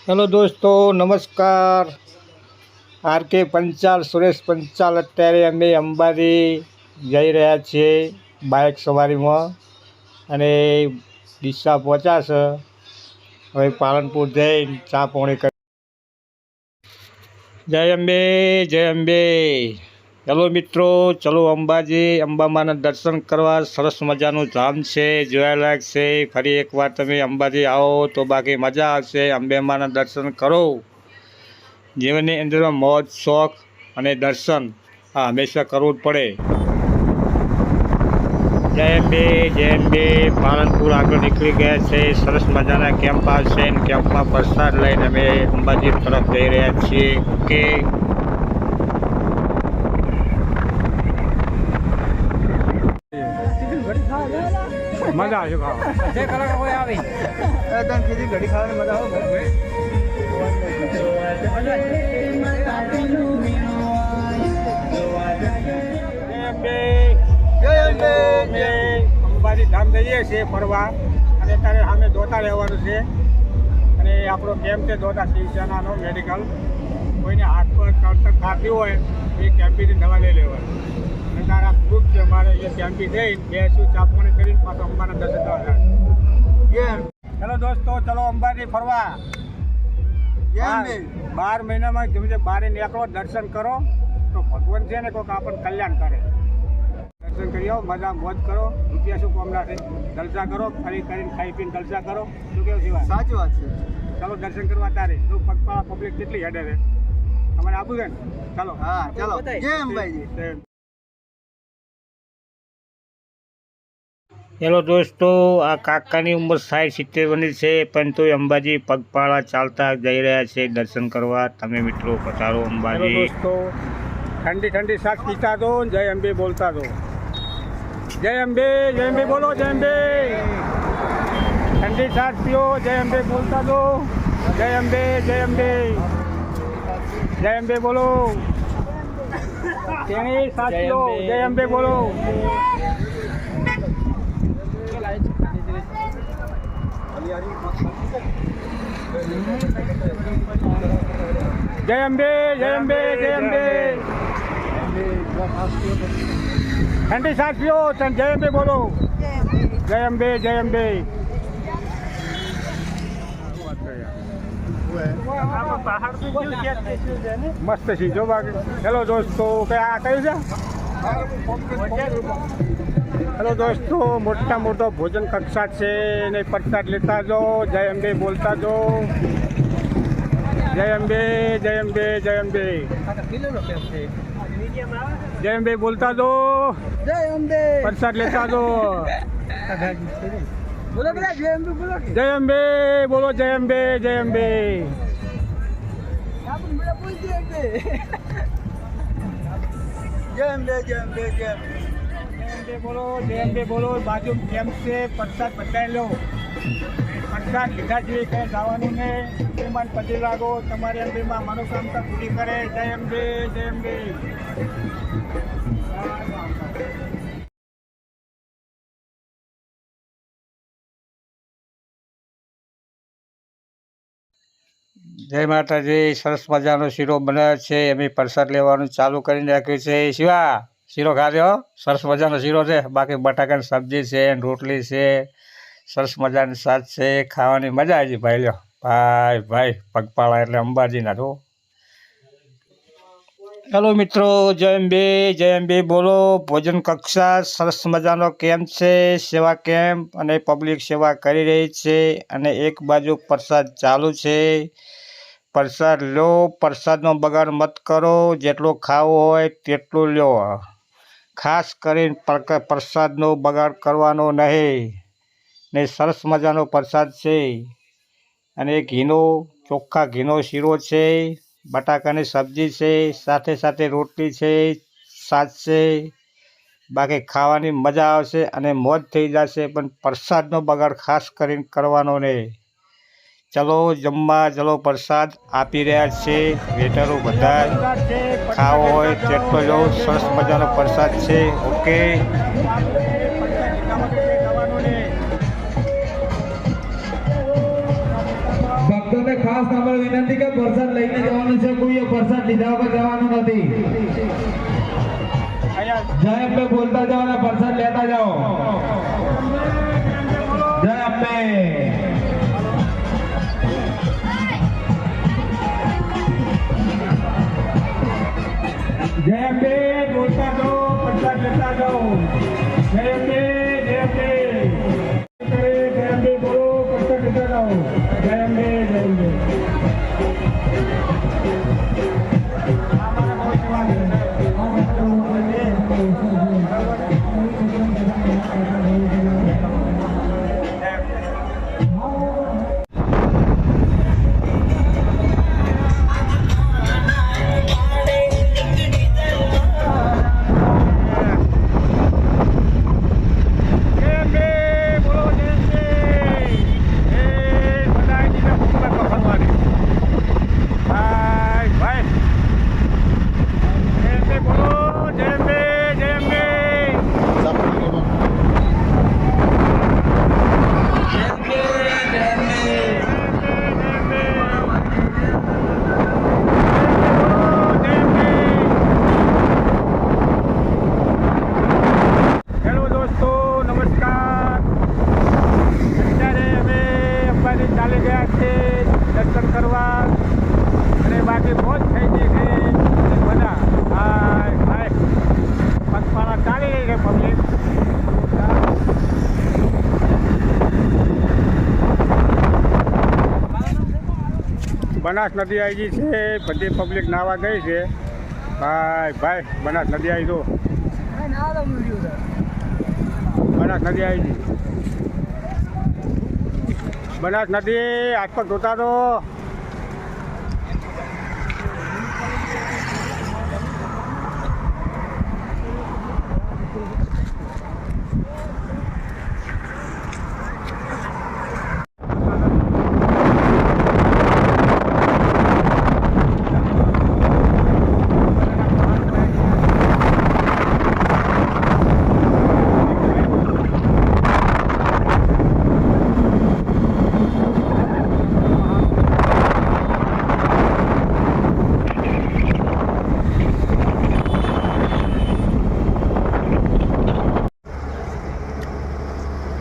Hello દોસ્તો, નમસ્કાર. R.K.. Panchal, Suresh Panchal. અત્યારે અમે અંબાજી જઈ રહ્યા છીએ બાઇક સવારીમાં અને ડીસા પહોંચ્યા છે. હવે પાલનપુર જઈને ચા પાણી કરી. જય અંબે, જય અંબે. ચલો મિત્રો, ચલો અંબાજી, અંબામાના દર્શન કરવા. સરસ મજાનું ધામ છે, જોવાલાયક છે. ફરી એકવાર તમે અંબાજી આવો તો બાકી મજા આવશે. અંબેમાના દર્શન કરો. જીવનની અંદરમાં મોજ, શોખ અને દર્શન આ હંમેશા કરવું જ પડે. જય અંબે, જય અંબે. પાલનપુર આગળ નીકળી ગયા છે. સરસ મજાના કેમ્પ આવશે. કેમ્પમાં પ્રસાદ લઈને અમે અંબાજી તરફ જઈ રહ્યા છીએ. ઓકે, મજા આવશે ખાવા. જે કલાક હોય આવી તને ખીચડી ઘડી ખાવાની મજા આવે. અંબાજી ધામ જઈએ છીએ ફરવા અને અત્યારે સામે દોતા રહેવાનું છે. અને આપણો કેમ્પ છે દોતા શિવસેનાનો મેડિકલ. કોઈને હાથ પર કળતર ખાતી હોય એ કેમ્પીની દવા લઈ લેવાની. અને તારા ગ્રુપ છે અમારે એ કેમ્પી જઈને બેસું ચાપણી કરીને પાછો અંબાના દર્શન કરવા. ચલો દોસ્તો, ચલો અંબાજી ફરવા. 12 મહિનામાં જેમ બારે નીકળો, દર્શન કરો તો ભગવાન છે ને કોઈક આપણને કલ્યાણ કરે. દર્શન કરી આવો, મજા મોજ કરો. રૂપિયા શું કોમ રાખે, જલસા કરો. ફરી કરીને ખાઈ પીને જલસા કરો. શું કેવું સિવાય? સાચી વાત છે. ચલો દર્શન કરવા તારે. જો પગપાળા પબ્લિક કેટલી હેડે છે, અમારે આપવું છે ને. ચલો, હા ચલો. જય અંબાજી. હેલો દોસ્તો, આ કાકાની ઉંમર 60-70 વર્ષની છે, પણ તોય અંબાજી પગપાળા ચાલતા જઈ રહ્યા છે દર્શન કરવા. તમે મિત્રો પધારો અંબાજી. દોસ્તો, ઠંડી ઠંડી શાક પીતા દો, જય અંબે બોલતા દો. જય અંબે, જય અંબે બોલો. જય અંબે. ઠંડી શાક પીઓ, જય અંબે બોલતા દો. જય અંબે, જય અંબે. જય અંબે બોલો. તેની શાક પીઓ, જય અંબે બોલો. જય અંબે, જય અંબે, જય અંબે. ઠંડી સાસ પીઓ, જય અંબે બોલો. જય અંબે, જય અંબે. મસ્ત છે જો બાકી. હેલો દોસ્તો, આ કયું છે? હેલો દોસ્તો, મોટા મોટો ભોજન કક્ષા છે ને પ્રસાદ લેતા જાઓ. જય અંબે બોલતા જાઓ. જય અંબે, જય અંબે, જય અંબે. જય અંબે બોલતા જાઓ. જય અંબે. પ્રસાદ લેતા જાઓ. બોલો જય અંબે બોલો. જય અંબે બોલો. જય અંબે, જય અંબે. જય અંબે, જય અંબે, જય અંબે બોલો. જય અંબે બોલો. બાજુ કેમ છે, પ્રસાદ બતાવી લો. પ્રસાદ લીધા જેવી કંઈ જવાનું ને અંબેમાં પતી લાગો. તમારી અંબેમાં મનોકામના પૂરી કરે. જય અંબે, જય અંબે. જય માતાજી. સરસ મજાનો શીરો બનાવ્યો છે. અમે પ્રસાદ લેવાનું ચાલુ કરી નાખ્યું છે. શિવા, શીરો ખાધો? સરસ મજાનો શીરો છે. બાકી બટાકાની સબ્જી છે, રોટલી છે, સરસ મજાની શાક છે. ખાવાની મજા આવી ગઈ ભાઈ. લ્યો ભાઈ ભાઈ પગપાળા એટલે અંબાજીના તો. હેલો મિત્રો, જય અંબે, જય અંબે બોલો. ભોજન કક્ષા સરસ મજાનો કેમ્પ છે, સેવા કેમ્પ, અને પબ્લિક સેવા કરી રહી છે. અને એક બાજુ પ્રસાદ ચાલુ છે. પ્રસાદ લો, પ્રસાદનો બગાડ મત કરો. જેટલો ખાવો હોય તેટલું લો. ખાસ કરીને પ્રસાદનો બગાડ કરવાનો નહીં. ને સરસ મજાનો પ્રસાદ છે. અને ઘીનો, ચોખ્ખા ઘીનો શીરો છે, બટાકાની સબ્જી છે, સાથે સાથે રોટલી છે, શાક છે. બાકી ખાવાની મજા આવશે અને મોજ થઈ જશે, પણ પ્રસાદનો બગાડ ખાસ કરીને કરવાનો નહીં. ચલો જમવા, ચલો પ્રસાદ આપી રહ્યા છે વેટરો બધા. ખાવો હોય તેટલો લો. સરસ મજાનો પ્રસાદ છે. ઓકે. ભક્તોને ખાસ ખાસ તમારે વિનંતી કે પ્રસાદ લઈને જવાનું છે, કોઈએ પ્રસાદ લીધા વગર જવાનું નથી। જય અંબે બોલતા જાઓ અને પ્રસાદ લેતા જાઓ। જય અંબે। जय अंबे बोलता जाओ, प्रसाद लेता जाओ। जय अंबे, जय अंबे करे, जय अंबे बोलो, प्रसाद लेता जाओ। जय अंबे, जय अंबे। દર્શન કરવા અને બાકી મોજ થઈ ગઈ છે બધા ભાઈ પગપાળા ચાલી રહી છે પબ્લિક। બનાસ નદી આવી ગઈ છે, બધી પબ્લિક નાવા ગઈ છે ભાઈ બનાસ નદી આવી દો, બનાસ નદી આવી ગઈ, બનાસ નદી હાથ પગ ધોતા દો।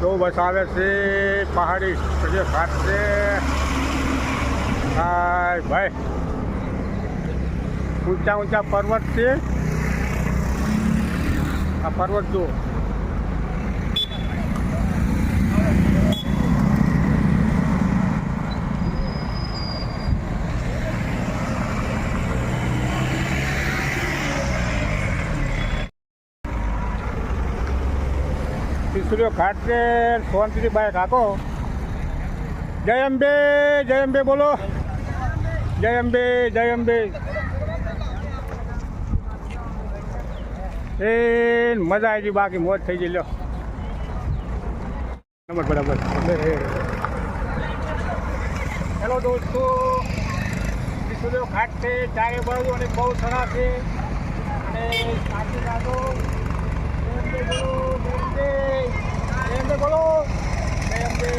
તો બસ આવે છે પહાડી જે ઘાટ છે ભાઈ ઊંચા ઊંચા પર્વત છે, આ પર્વત જુઓ। ત્રિશુલિયો ઘાટ છે, શાંતિથી બાઇક હાંકો। જય અંબે બોલો, જય અંબે, જય અંબે। એ મજા આવી ગઈ, બાકી મોજ થઈ ગઈ। લ્યો નંબર બરાબર। હેલો દોસ્તો, ત્રિશુલિયો ઘાટ છે, ચારે બાજુ અને બહુ સરસ છે અને સાચી રાખો। બોલો જય અંબે।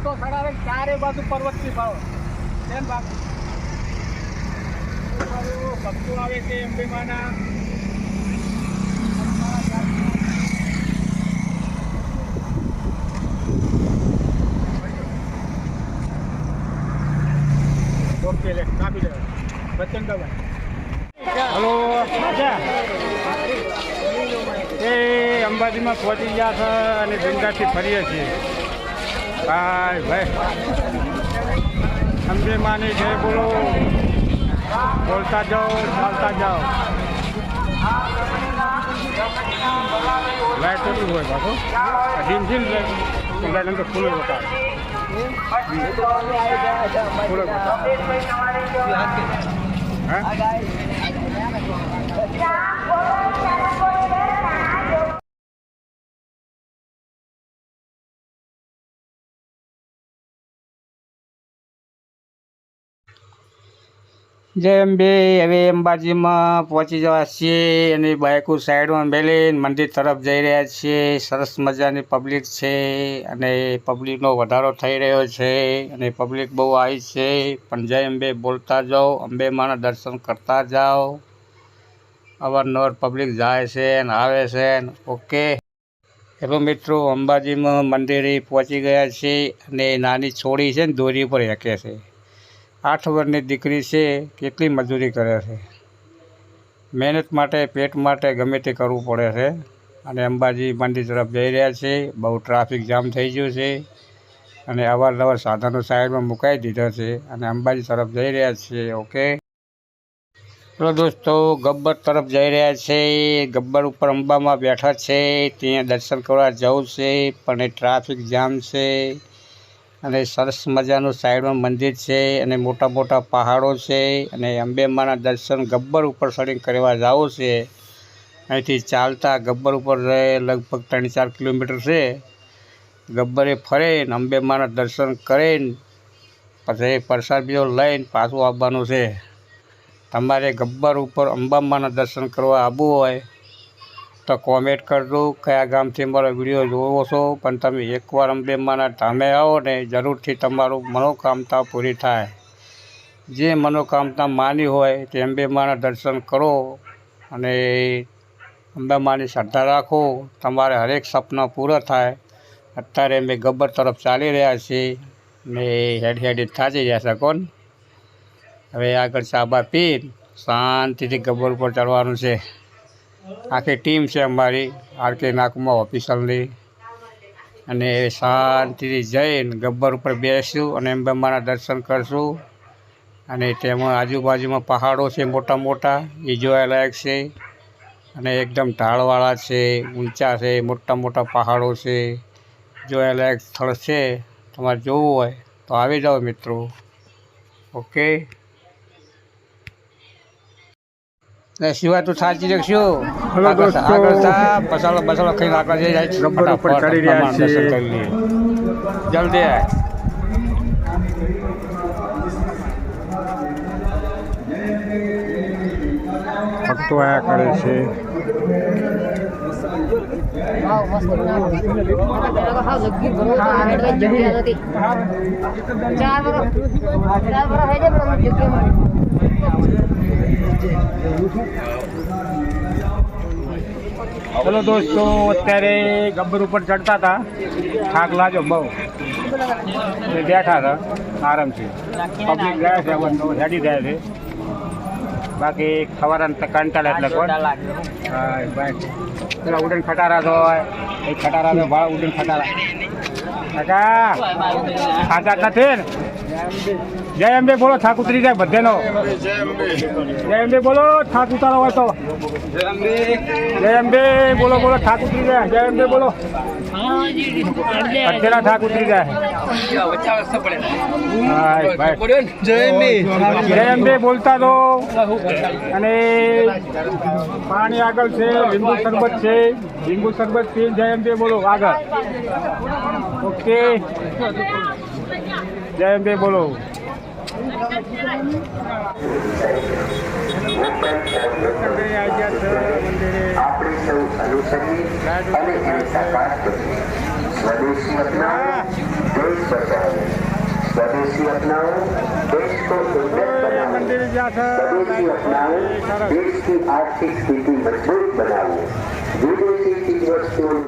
તો સડાવે ચારે બાજુ પર્વતની ભાવ કેમ બાપુ ભક્તો આવે છે અંબે માના। ઓકે લે કાપી દે બચનભાઈ। હલો એ અંબાજીમાં પહોંચી ગયા છે અને ગંગાથી ફરીએ છીએ ભાઈ અંબે માની જય બોલો, બોલતા જાઓ ચાલતા જાઓ। લાઈટ થોડું હોય પાછું ડીમ ડીમ લાઈટ અંદર ફૂલ બતાવે ફૂલ હા। જય અંબે. હવે અંબાજીમાં પહોંચી જવા છીએ અને બાઇકો સાઈડમાં મેલીને મંદિર તરફ જઈ રહ્યા છીએ. સરસ મજાની પબ્લિક છે અને પબ્લિકનો વધારો થઈ રહ્યો છે અને પબ્લિક બહુ આવી છે. પણ જય અંબે બોલતા જાઓ, અંબે માના દર્શન કરતા જાઓ. અવારનવાર પબ્લિક જાય છે ને આવે છે ને. ઓકે. હેલો મિત્રો, અંબાજીમાં મંદિરે પહોંચી ગયા છે અને નાની છોડી છે ને દોરી ઉપર હેકે છે. 8 વર્ષની દીકરી છે, કેટલી મજૂરી કરે છે. મહેનત માટે, પેટ માટે ગમે તે કરવું પડે છે અને અંબાજી મંદિર તરફ જઈ રહ્યા છે. બહુ ટ્રાફિક જામ થઈ ગયું છે અને અવારનવાર સાધનો સાઈડમાં મુકાઈ દીધા છે અને અંબાજી તરફ જઈ રહ્યા છીએ. ઓકે. ચલો દોસ્તો, ગબ્બર તરફ જઈ રહ્યા છે. ગબ્બર ઉપર અંબામાં બેઠા છે, ત્યાં દર્શન કરવા જવું છે પણ એ ટ્રાફિક જામ છે અને સરસ મજાનું સાઈડમાં મંદિર છે અને મોટા મોટા પહાડો છે અને અંબે માના દર્શન ગબ્બર ઉપર ચડીને કરવા જવું છે. અહીંથી ચાલતા ગબ્બર ઉપર લગભગ 3-4 કિલોમીટર છે. ગબ્બરે ફરીને અંબે માના દર્શન કરીને પછી પ્રસાદ બીજો લઈને પાછું આવવાનું છે. તમારે ગબ્બર ઉપર અંબામાના દર્શન કરવા આવવું હોય તો કોમેન્ટ કરજો કયા ગામથી મારો વિડીયો જોવો છો. પણ તમે એકવાર અંબે માના ધામે આવો ને જરૂરથી તમારું મનોકામના પૂરી થાય. જે મનોકામના માની હોય તે અંબે માના દર્શન કરો અને અંબે માની શ્રદ્ધા રાખો, તમારે હરેક સપના પૂરા થાય. અત્યારે અમે ગબ્બર તરફ ચાલી રહ્યા છીએ ને હેડી થાચી રહ્યા છે. કોણ હવે આગળ ચાબા પી શાંતિથી ગબ્બર ઉપર ચડવાનું છે. આખી ટીમ છે અમારી આરકે નાકમાં ઓફિસરની અને શાંતિથી જઈને ગબ્બર ઉપર બેસીશું અને અંબામાના દર્શન કરશું. અને તેમાં આજુબાજુમાં પહાડો છે મોટા મોટા, એ જોવાલાયક છે અને એકદમ ઢાળવાળા છે, ઊંચા છે, મોટા મોટા પહાડો છે. જોવાલાયક સ્થળ છે. તમારે જોવું હોય તો આવી જાઓ મિત્રો. ઓકે. સિવાય તું સાચી શકશું આગળ થા બસાલો ખાઈને આગળ જઈ જાય. ગબ્બર ઉપર ચડી રહ્યા છીએ. જલ્દી આય. ભક્તો આયા કરે છે. ચલો દોસ્તો, અત્યારે ગબ્બર ઉપર ચડતા હતા, થાક લાગ્યો બહુ, બેઠા હતા આરામથી. પબ્લિક ગયા છે, હેડી જાય છે. બાકી ખવાના કંટાળે એટલે કોણ. હા ભાઈ, પેલા ઉડન ખટારા તો હોય એ ખટારા તો ભાવ ઉડન ખટારા કાકા ખાતા નથી ને. જય અંબે બોલો, થાક ઉતરી જાય બધેનો. જય અંબે બોલો, થાક ઉતારો હોય તો. જય અંબે બોલો બોલો, થાક ઉતરી જાય. જય અંબે બોલો, બધેના થાક ઉતરી જાય. જય અંબે બોલતા તો. અને પાણી આગળ છે, લીંબુ શરબત છે, લીંબુ શરબત પીને જય અંબે બોલો આગળ. ઓકે. જય અંબે બોલો. स्वदेशी अपनाओ, देश बचाओ. स्वदेशी अपनाओ, देश को उन्नत बनाओ. स्वदेशी अपनाओ, देश की आर्थिक स्थिति मजबूत बनाओ. विदेशी चीज वस्तुओं